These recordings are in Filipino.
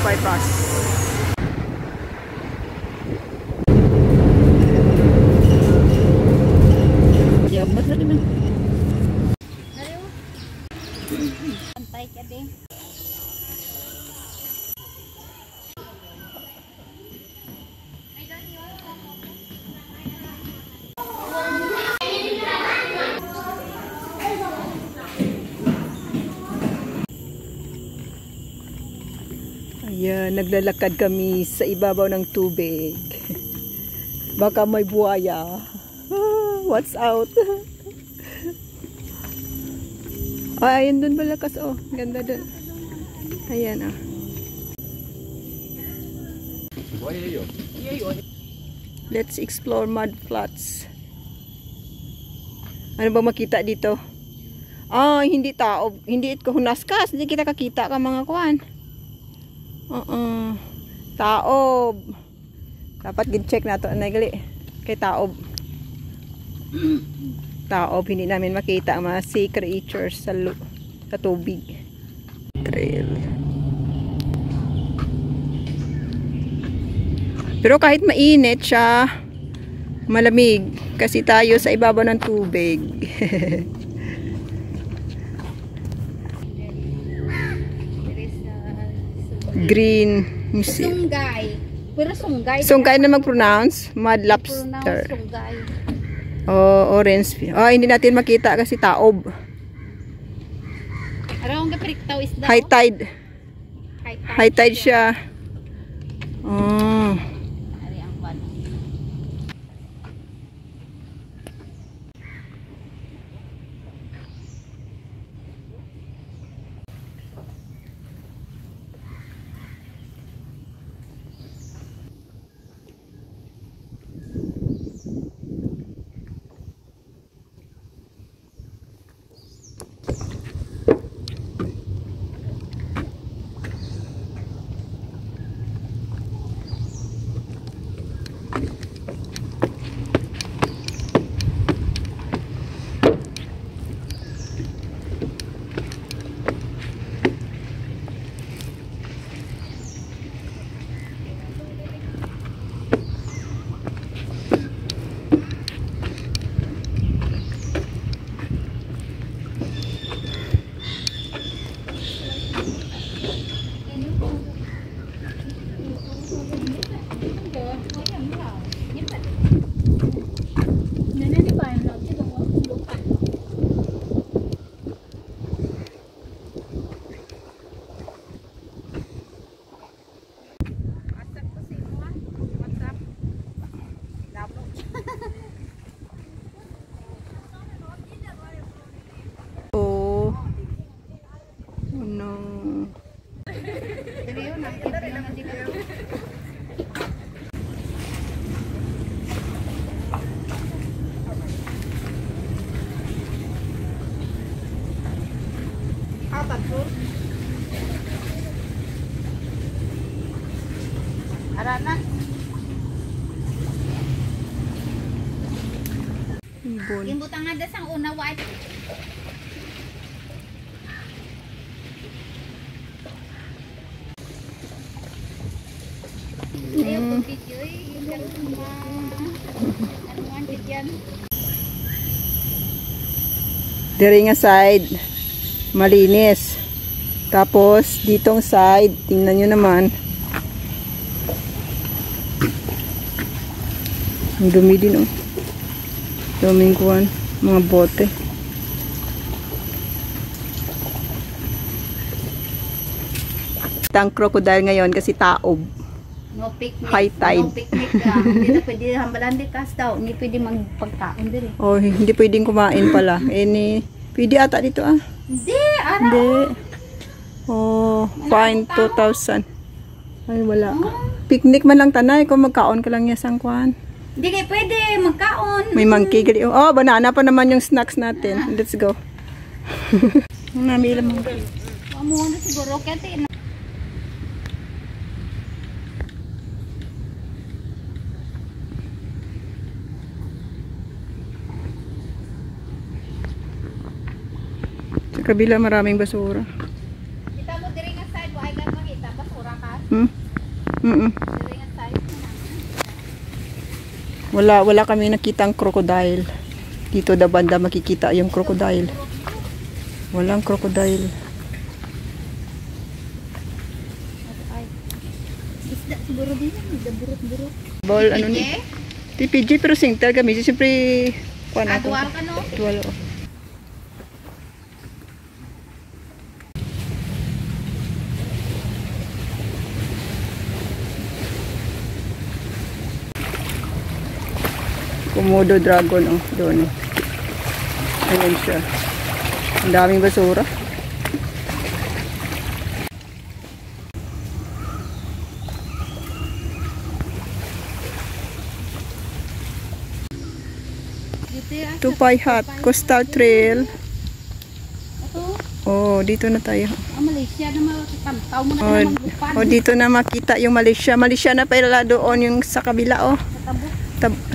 bypass. Yabat na naman. Pantay ka din. Ayan, naglalakad kami sa ibabaw ng tubig. Baka may buhaya. What's out? Ay, ayun dun balakas. Oh, ganda dun. Ayan, ah. Let's explore mud flats. Ano ba makita dito? Ah, hindi tao. Hindi ito hunaskas. Hindi kita kakita ka mga kuwan. Taob. Dapat gin-check na ito. Gali. Kay taob. Taob. Hindi namin makita ang mga sea creatures sa tubig. Trail. Pero kahit mainit siya, malamig. Kasi tayo sa ibabaw ng tubig. Green museum. Sunggay. Pero sunggay. Sunggay na mag-pronounce. Mud lobster. Sunggay. Oh, orange. Oh, hindi natin makita kasi taob. Arawang gapriktaw isda. High tide. High tide siya. Oh. Ari ang kwan. Oh. No. Arana. Ibon. Gimbutang nga dasang una white. Ayaw po video eh. Ano man dyan? Diri nga side, malinis. Tapos, ditong side, tingnan nyo naman. Ang dumi din, oh. Duming kuwan, mga bote. Tang crocodile ngayon kasi taob. No picnic. High tide. No picnic ka. Hindi na pwede hambalan di kas daw. Hindi pwede magpagkaon din eh. Oh, hindi pwedeng kumain pala. Pwede ata dito ah. Hindi, araw. Hindi. Oh, fine 2,000. Ay, wala. Picnic man lang tanay kung magkaon ka lang yasang kuhan. Hindi kayo pwede magkaon. May monkey gali. Oh, banana pa naman yung snacks natin. Let's go. Namila mo. Amuha na siguro kaya Sa kabila maraming basura. kita mo diri nga side, wa ay ka makita basura ka. Hmm? Mm-mm. Sila yung size na. Wala kami nakitang crocodile. Dito da banda makikita yung crocodile. Walang crocodile. Ay. Isda siguro din. Isda burot-burot. Ball ano ni? TPG pero singtel kami. Siyempre, kuha na ako. Duwal ka no? Duwal, oh. Komodo dragon, oh. Doon, oh. Ayan siya. Ang daming basura. Dito yan. Tupay Hut, Coastal Trail. Ito. Oh, dito na tayo. Malaysia na makakantaw mo na Oh, naman bupan. oh, dito na makita yung Malaysia. Malaysia na pala doon yung sa kabila, oh. Sa tabok.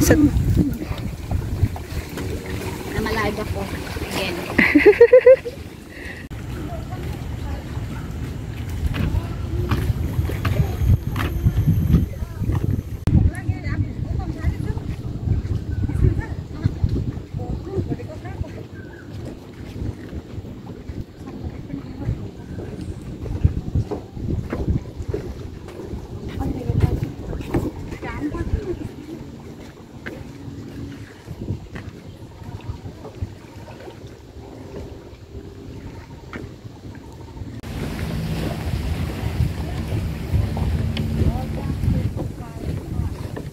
Sa, Na malaga ko. Again.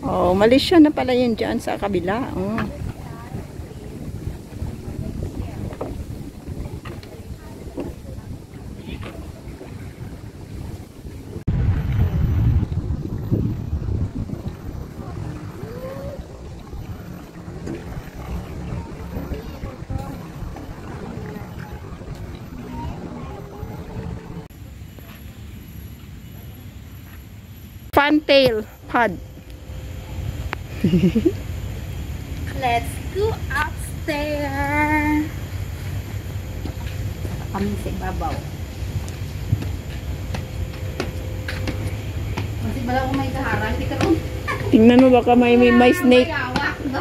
oh, Malaysia na pala yun dyan sa kabila. Oh. Fantail Pod. Let's go upstairs. Kami sa ibabaw. Kasi bala ko may kaharang. Hindi ka rin. Tingnan mo baka may snake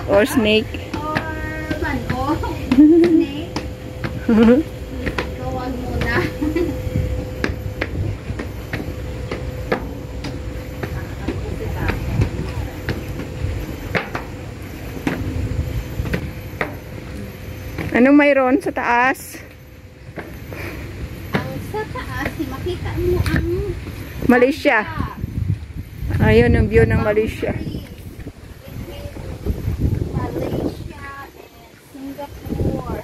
or snake. Or mango. Snake. Gawag muna. Anong mayroon sa taas? Ang sa taas, makita mo ang Malaysia. Ayun ang view ng Malaysia. Malaysia and Singapore.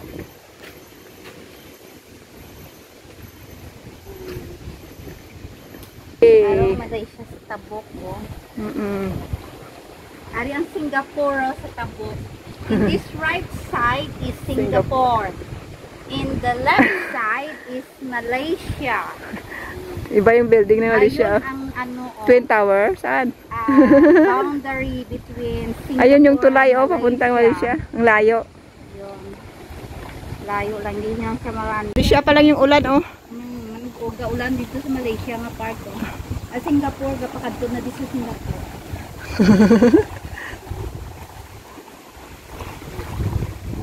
Araw Malaysia sa tabok mo. Ari ang Singapore sa tabok. In this right side is Singapore. In the left side is Malaysia. Iba yung building ng Malaysia. Ayun ang ano, Twin Tower? Saan? boundary between Singapore Ayun yung tulay, oh, and papuntang Malaysia. Ang layo. Yun. Layo lang din yan sa Maranda. Malaysia pa lang yung ulan, oh. Uga ulan dito sa Malaysia nga part, oh. Singapore, kapakadto na dito sa Singapore.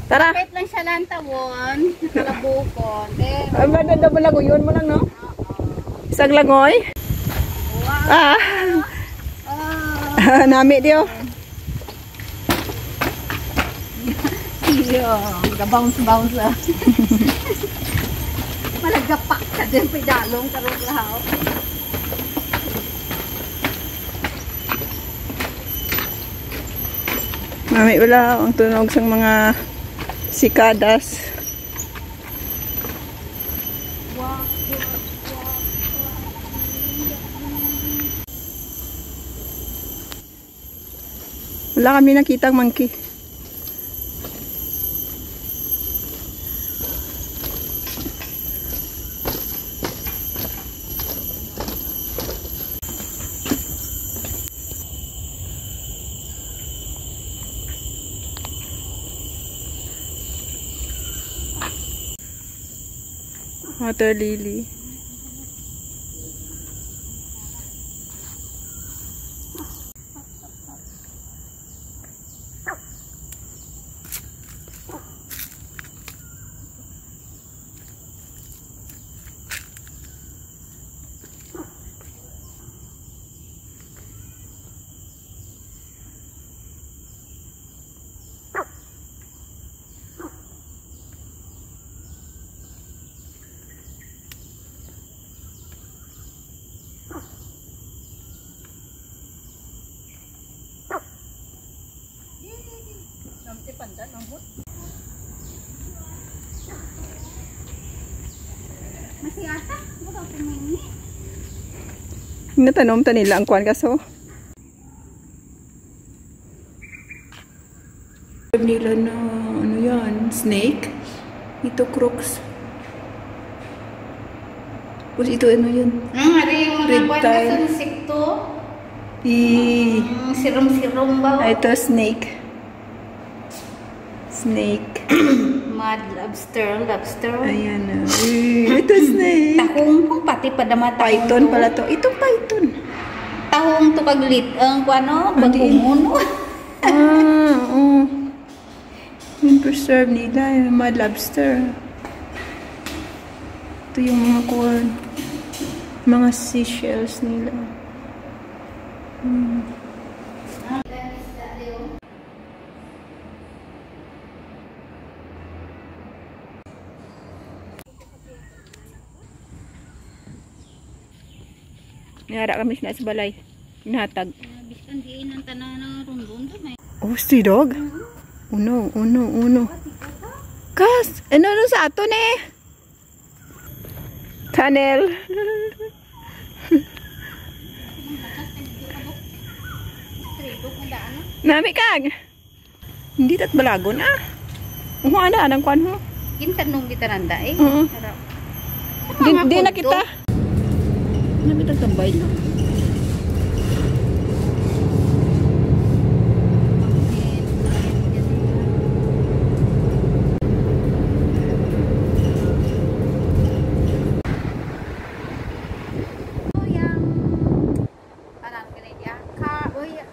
Tara! Kahit lang siya lang tawon, kalabukon. Ang ganda na balaguyon mo lang, no? Isang langoy. Wow! Ah! Oh, Nami diyo. iyo. Ga-bounce-bounce ah. Malagapak ka din, pedalong karong lahaw. Nami wala ang tunog sang mga sikadas. Wala kami nakitang monkey. Water lily. Masih ata, wala ko may Natanom ta nila ang kuan kaso. Nila na ano yan, snake. Ito crooks. Tapos ito ano yun? Hari yung mga Red kuwan tile. na insekto. I Sirom-sirom ba? ito snake. Snake. Mud lobster, lobster. Ayan na. Ito snake. Tahong pati padama Python pala to. Itong python. Tahong to kaglit ang kuano, Hindi. bagumuno. Oo. Yung preserve nila, yung mud lobster. Ito yung mga kuwan. Mga seashells nila. Nihara kami na sa balay. Hinatag. Biskan diin ang tanan ng rundon to may. Oh, si dog? Uno. Kas, ano sa ato ne? Tunnel. Nami kag. Hindi tat balagon ah. Ano anang kwan ho? Kintanong kita nanda eh. Oo. Harap. Di na kita. Nami tag tambay no.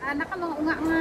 Anak mga unga nga